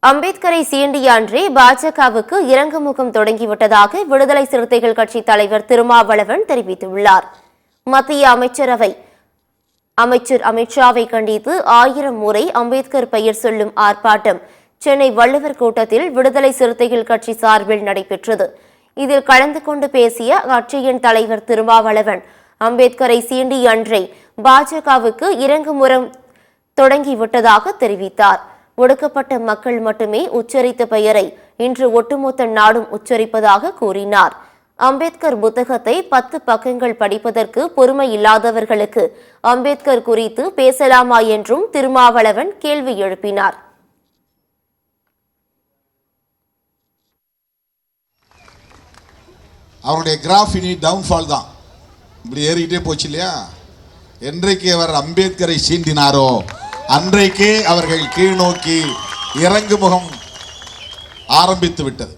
அம்பேத்கரை சீண்டிய அன்றே பாஜகவுக்கு இறங்குமுகம் தொடங்கிவிட்டதாக விடுதலை சிறுத்தைகள் கட்சி தலைவர் திருமாவளவன் தெரிவித்துள்ளார். மத்திய அமைச்சர் அமித்ஷாவை கண்டித்து 1000 முறை அம்பேத்கர் பெயர் சொல்லும் ஆர்ப்பாட்டம் சென்னை வள்ளுவர் கோட்டத்தில் விடுதலை சிறுத்தைகள் கட்சி சார்பில் நடைபெற்றது. இதில் கலந்து கொண்டு பேசிய கட்சியின் தலைவர் திருமாவளவன், அம்பேத்கரை சீண்டிய அன்றே பாஜகவுக்கு இறங்குமுகம் தொடங்கிவிட்டதாக தெரிவித்தார். ஒடுக்கப்பட்ட மக்கள் மட்டுமே உச்சரித்த பெயரை இன்று ஒட்டுமொத்த நாடும் உச்சரிப்பதாக கூறினார். அம்பேத்கர் புத்தகத்தை 10 பக்கங்கள் படிப்பதற்கு பொறுமை இல்லாதவர்களுக்கு அம்பேத்கர் குறித்து பேசலாமா என்றும் திருமாவளவன் கேள்வி எழுப்பினார். அவருடைய கிராஃப் இனி டவுன்ஃபால் தான், இப்படி ஏறிக்கிட்டே போச்சு இல்லையா? என்றைக்கு அவர் அம்பேத்கரை சீண்டினாரோ அன்றைக்கே அவர்கள் கீழ் நோக்கி இறங்குமுகம் ஆரம்பித்து விட்டது.